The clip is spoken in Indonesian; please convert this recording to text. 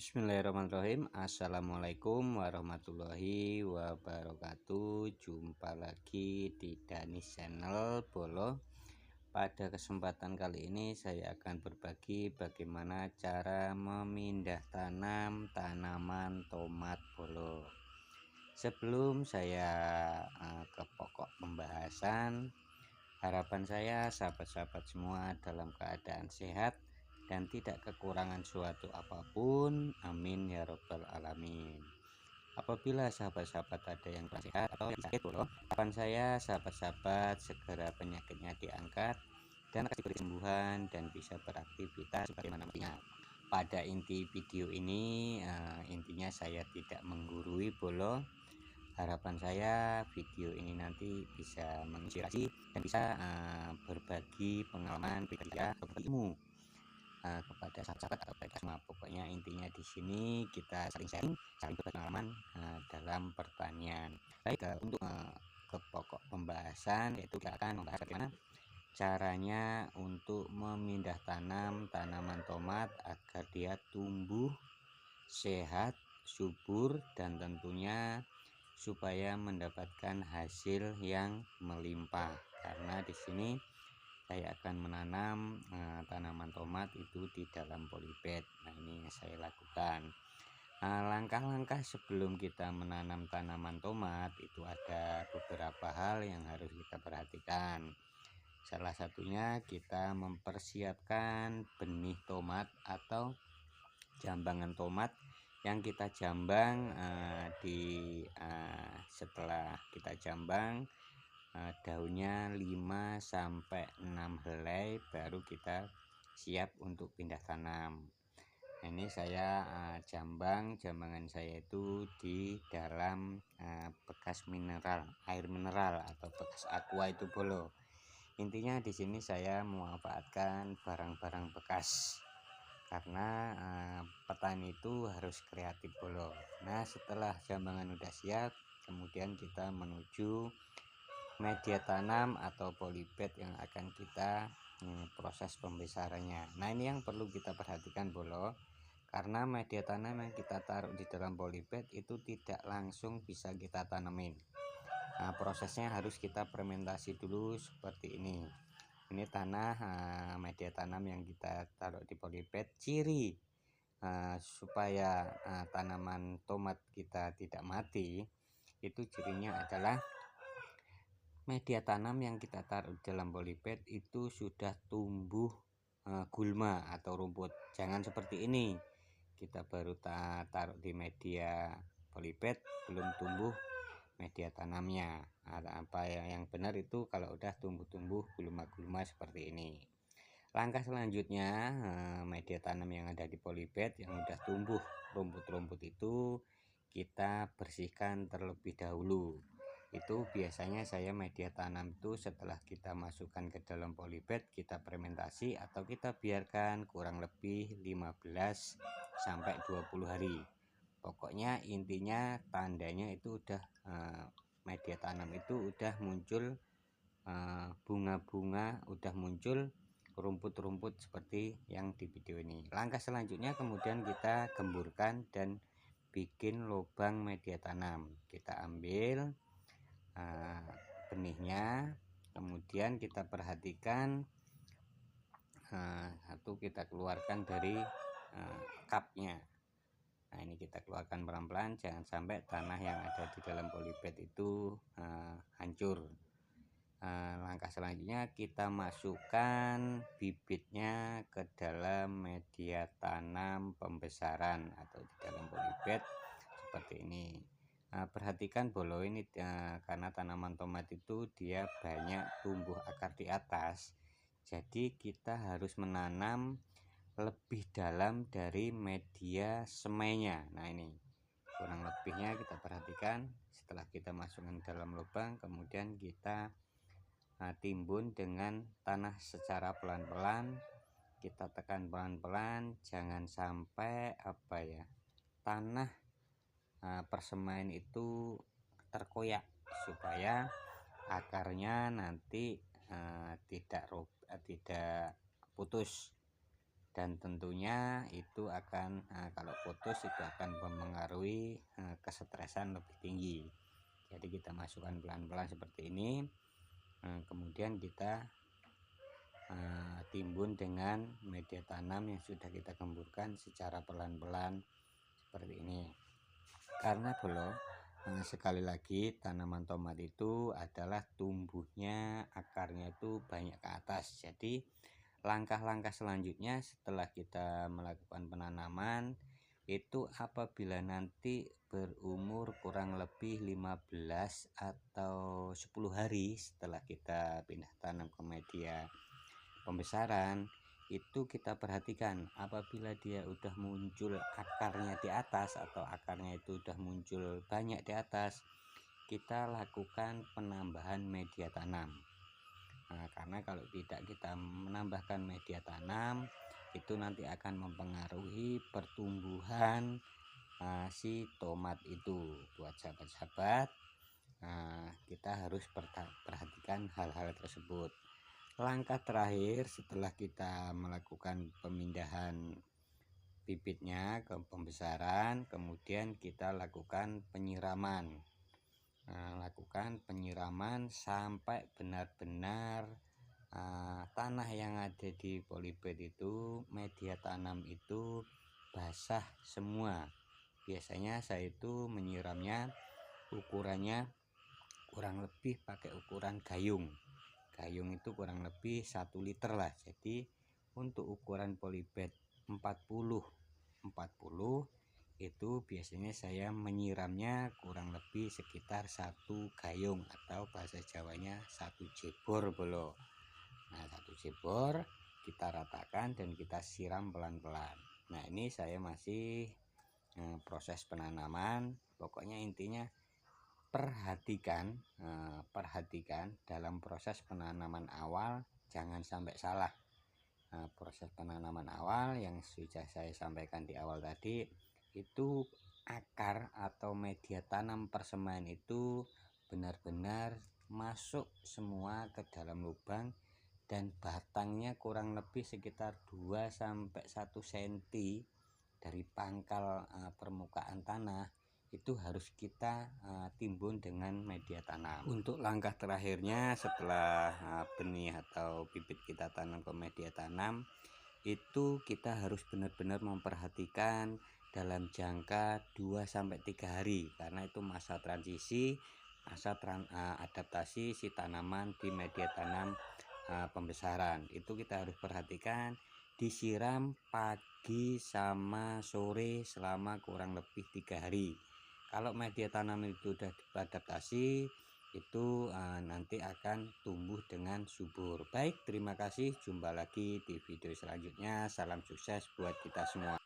Bismillahirrahmanirrahim. Assalamualaikum warahmatullahi wabarakatuh. Jumpa lagi di Danis Channel Bolo. Pada kesempatan kali ini saya akan berbagi bagaimana cara memindah tanam tanaman tomat bolo. Sebelum saya ke pokok pembahasan, harapan saya sahabat-sahabat semua dalam keadaan sehat dan tidak kekurangan suatu apapun, amin ya robbal alamin. Apabila sahabat-sahabat ada yang kurang sehat atau yang sakit bolo, harapan saya sahabat-sahabat segera penyakitnya diangkat dan diberi kesembuhan dan bisa beraktivitas sebagaimana mestinya. Pada inti video ini, intinya saya tidak menggurui bolo. Harapan saya video ini nanti bisa menginspirasi dan bisa berbagi pengalaman pribadi atau ilmu kepada sahabat-sahabat atau kepada semua. Pokoknya intinya di sini kita saling sharing, saling berpengalaman dalam pertanian. Baik, untuk ke pokok pembahasan, yaitu kita akan membahas bagaimana caranya untuk memindah tanam tanaman tomat agar dia tumbuh sehat, subur, dan tentunya supaya mendapatkan hasil yang melimpah. Karena di sini saya akan menanam tanaman tomat itu di dalam polybag. Nah, ini yang saya lakukan. Langkah-langkah sebelum kita menanam tanaman tomat itu ada beberapa hal yang harus kita perhatikan. Salah satunya kita mempersiapkan benih tomat atau jambangan tomat yang kita jambang setelah kita jambang daunnya 5-6 helai baru kita siap untuk pindah tanam. Ini saya jambangan saya itu di dalam bekas mineral, air mineral atau bekas aqua itu bolo. Intinya di sini saya memanfaatkan barang-barang bekas karena petani itu harus kreatif bolo. Nah, setelah jambangan udah siap, kemudian kita menuju media tanam atau polybag yang akan kita proses pembesarannya. Nah, ini yang perlu kita perhatikan bolo, karena media tanam yang kita taruh di dalam polybag itu tidak langsung bisa kita tanemin. Nah, prosesnya harus kita fermentasi dulu seperti ini. Ini tanah media tanam yang kita taruh di polybag. Ciri supaya tanaman tomat kita tidak mati itu cirinya adalah media tanam yang kita taruh dalam polybag itu sudah tumbuh gulma atau rumput. Jangan seperti ini, kita baru taruh di media polybag belum tumbuh media tanamnya. Apa yang benar itu kalau udah tumbuh-tumbuh gulma-gulma seperti ini. Langkah selanjutnya, media tanam yang ada di polybag yang udah tumbuh rumput-rumput itu kita bersihkan terlebih dahulu. Itu biasanya saya media tanam itu setelah kita masukkan ke dalam polybag, kita fermentasi atau kita biarkan kurang lebih 15-20 hari. Pokoknya intinya tandanya itu udah media tanam itu udah muncul bunga-bunga, udah muncul rumput-rumput seperti yang di video ini. Langkah selanjutnya kemudian kita gemburkan dan bikin lubang media tanam. Kita ambil benihnya, kemudian kita perhatikan satu kita keluarkan dari cupnya. Nah, ini kita keluarkan pelan-pelan, jangan sampai tanah yang ada di dalam polybag itu hancur. Langkah selanjutnya kita masukkan bibitnya ke dalam media tanam pembesaran atau di dalam polybag seperti ini. Perhatikan bolo ini karena tanaman tomat itu dia banyak tumbuh akar di atas, jadi kita harus menanam lebih dalam dari media semainya. Nah, ini kurang lebihnya kita perhatikan. Setelah kita masukkan dalam lubang, kemudian kita timbun dengan tanah secara pelan-pelan. Kita tekan pelan-pelan, jangan sampai tanah persemaian itu terkoyak supaya akarnya nanti tidak putus dan tentunya itu akan kalau putus itu akan mempengaruhi kesetresan lebih tinggi. Jadi kita masukkan pelan-pelan seperti ini, kemudian kita timbun dengan media tanam yang sudah kita gemburkan secara pelan-pelan seperti ini. Karena Bolo, sekali lagi tanaman tomat itu adalah tumbuhnya akarnya itu banyak ke atas. Jadi langkah-langkah selanjutnya setelah kita melakukan penanaman itu apabila nanti berumur kurang lebih 15 atau 10 hari setelah kita pindah tanam ke media pembesaran, itu kita perhatikan apabila dia udah muncul akarnya di atas atau akarnya itu udah muncul banyak di atas, kita lakukan penambahan media tanam. Karena kalau tidak kita menambahkan media tanam itu nanti akan mempengaruhi pertumbuhan si tomat itu. Buat sahabat-sahabat, kita harus perhatikan hal-hal tersebut. Langkah terakhir setelah kita melakukan pemindahan bibitnya ke pembesaran, kemudian kita lakukan penyiraman. Lakukan penyiraman sampai benar-benar tanah yang ada di polybag itu, media tanam itu basah semua. Biasanya saya itu menyiramnya ukurannya kurang lebih pakai ukuran gayung. Gayung itu kurang lebih 1 liter lah. Jadi untuk ukuran polybag 40 itu biasanya saya menyiramnya kurang lebih sekitar 1 gayung atau bahasa Jawanya 1 jebor Bolo. Nah 1 jebor kita ratakan dan kita siram pelan-pelan. Nah ini saya masih proses penanaman. Pokoknya intinya perhatikan dalam proses penanaman awal jangan sampai salah. Proses penanaman awal yang sudah saya sampaikan di awal tadi itu akar atau media tanam persemaian itu benar-benar masuk semua ke dalam lubang dan batangnya kurang lebih sekitar 2-1 cm dari pangkal permukaan tanah itu harus kita timbun dengan media tanam. Untuk langkah terakhirnya setelah benih atau bibit kita tanam ke media tanam itu kita harus benar-benar memperhatikan dalam jangka 2-3 hari karena itu masa transisi, masa adaptasi si tanaman di media tanam pembesaran. Itu kita harus perhatikan, disiram pagi sama sore selama kurang lebih 3 hari. Kalau media tanam itu sudah beradaptasi itu nanti akan tumbuh dengan subur. Baik, terima kasih, jumpa lagi di video selanjutnya. Salam sukses buat kita semua.